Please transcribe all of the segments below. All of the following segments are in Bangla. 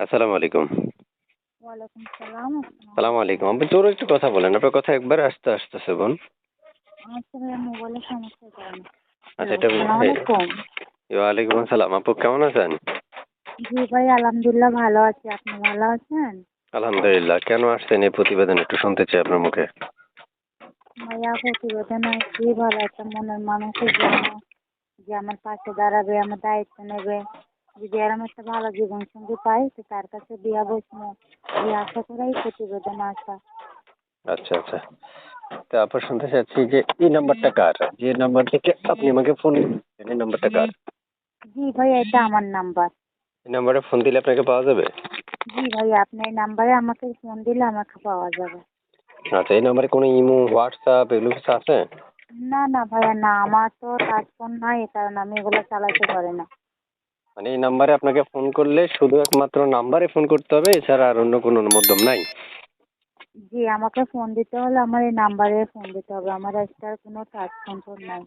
আসসালামু আলাইকুম। ওয়ালাইকুম সালাম। সালাম আলাইকুম। আপনি জোরে একটু কথা বলেন। আপনার কথা একবারে আস্তে আসতেছে বোন। আচ্ছা ভাইয়া মোবাইলের সমস্যার কারণে। আচ্ছা হ্যালো, এটা আসসালামু হ্যাঁ, আলাইকুম। ওয়ালাইকুম আসসালাম। আপু কেমন আছেন? জি ভাই আলহামদুলিল্লাহ ভালো আছি। আপনি ভালো আছেন? আলহামদুলিল্লাহ। কেন আসছেন এই প্রতিবেদন একটু শুনতে চাই আপনার মুখে। ভাইয়া প্রতিবেদন আসছি ভালো একটা মনের মানুষের জন্য, যে আমার পাশে দাঁড়াবে, আমার দায়িত্ব নেবে। যদি এরকম একটা ভালো জীবন সঙ্গী পাই তো তার কাছে বিয়া বসবো, এই আশা করেই প্রতিবেদন আসা। আচ্ছা, আচ্ছা। তো আপু শুনতে চাচ্ছি যে এই নাম্বারটা কার? যে নাম্বার থেকে আপনি আমাকে ফোন দিচ্ছেন এই নাম্বারটা কার? জি ভাইয়া এটা আমার নাম্বার। এই নাম্বারে ফোন দিলে আপনাকে পাওয়া যাবে? জি ভাইয়া আপনি এই নাম্বারে আমাকে ফোন দিলে আমাকে পাওয়া যাবে। আচ্ছা এই নাম্বারে কোনো ইমো, হোয়াটসঅ্যাপ এগুলো কিছু আছে? না না ভাইয়া না, আমার তো টাচ ফোন নাই, এ কারণে আমি এগুলো চালাতে পারি না। মানে এই নাম্বারে আপনাকে ফোন করলে শুধু একমাত্র নাম্বারে ফোন করতে হবে, এছাড়া আর অন্য কোনো মাধ্যম নাই? জি আমাকে ফোন দিতে হলে আমার এই নাম্বারে ফোন দিতে হবে, আমার এক্সট্রা কোনো টাচ ফোন টোন নাই।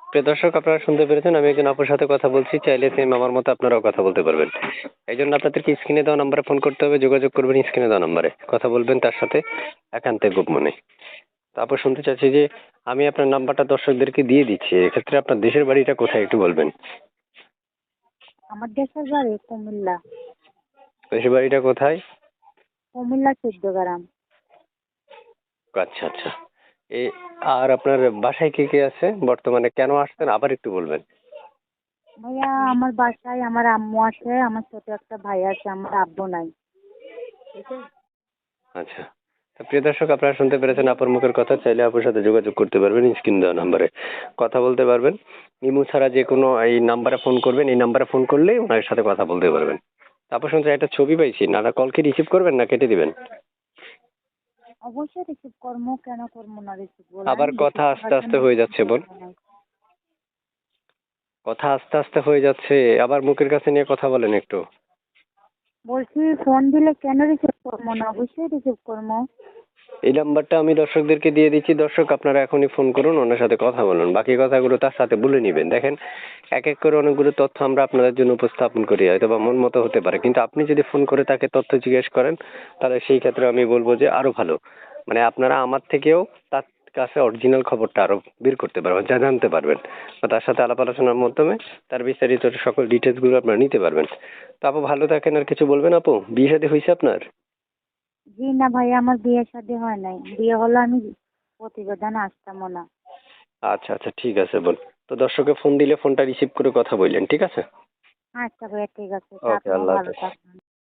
প্রিয় দর্শক আপনারা শুনতে পেরেছেন, আমি একজন আপুর সাথে কথা বলছি। চাইলে সেম আমার মতো আপনারাও কথা বলতে পারবেন। এই জন্য আপনাদেরকে স্ক্রিনে দেওয়া নাম্বারে ফোন করতে হবে, যোগাযোগ করবেন স্ক্রিনে দেওয়া নাম্বারে, কথা বলবেন তার সাথে একান্তে গোপনে। তারপর শুনতে চাচ্ছি যে আমি আপনার নাম্বারটা দর্শকদেরকে দিয়ে দিচ্ছি, এক্ষেত্রে আপনার দেশের বাড়িটা কোথায় একটু বলবেন। আমার দেশের বাড়ি কুমিল্লা। দেশের বাড়িটা কোথায়? কুমিল্লা 14 গ্রাম। আচ্ছা আচ্ছা। এ আর আপনার বাসায় কে কে আছে বর্তমানে, কেন আসছেন আবার একটু বলবেন। ভাইয়া আমার বাসায় আমার আম্মু আছে, আমার ছোট একটা ভাই আছে, আমার আব্বু নাই। আচ্ছা। তো প্রিয় দর্শক আপনারা শুনতে পেরেছেন আপুর মুখের কথা। চাইলে আপুর সাথে যোগাযোগ করতে পারবেন স্ক্রিন দেওয়া নাম্বারে, কথা বলতে পারবেন। ইমো ছাড়া যে কোনো এই নাম্বারে ফোন করবেন, এই নাম্বারে ফোন করলেই ওনার সাথে কথা বলতে পারবেন। তারপর শুনছি একটা ছবি পাইছি, নানা কল কি রিসিভ করবেন না কেটে দিবেন? অবশ্যই রিসিভ করবো, কেন করবো না, রিসিভ বলেন, আবার কথা রিসিভ আস্তে করার আস্তে জন্য হয়ে কোনো যাচ্ছে বোন। সমস্যা নাই। কথা আস্তে আস্তে হয়ে যাচ্ছে, আবার মুখের কাছে নিয়ে কথা বলেন একটু। বলছি ফোন দিলে কেন রিসিভ করবো না, অবশ্যই রিসিভ করবো। এই নাম্বারটা আমি দর্শকদেরকে দিয়ে দিচ্ছি। দর্শক আপনারা এখনই ফোন করুন, ওনার সাথে কথা বলুন, বাকি কথাগুলো তার সাথে বলে নেবেন। দেখেন এক এক করে অনেকগুলো তথ্য আমরা আপনাদের জন্য উপস্থাপন করি, হয়তো বা মন মতো হতে পারে, কিন্তু আপনি যদি ফোন করে তাকে তথ্য জিজ্ঞেস করেন তাহলে সেই ক্ষেত্রে আমি বলবো যে আরো ভালো। মানে আপনারা আমার থেকেও তার কাছে অরিজিনাল খবরটা আরো বের করতে পারবেন, যা জানতে পারবেন, বা তার সাথে আলাপ আলোচনার মাধ্যমে তার বিস্তারিত সকল ডিটেলস গুলো আপনারা নিতে পারবেন। তো আপু ভালো থাকেন। আর কিছু বলবেন আপু? বিয়ে শাদী হয়েছে আপনার? জি না ভাইয়া আমার বিয়ে শাদী হয় নাই, বিয়ে হলে আমি প্রতিবেদন আসতামও না। আচ্ছা আচ্ছা ঠিক আছে বোন। তো দর্শকে ফোন দিলে ফোনটা রিসিভ করে কথা বললেন, ঠিক আছে? আচ্ছা ভাইয়া ঠিক আছে, তা ওকে, আপনিও আল্লাহ ভালো হাফেজ। থাকবেন।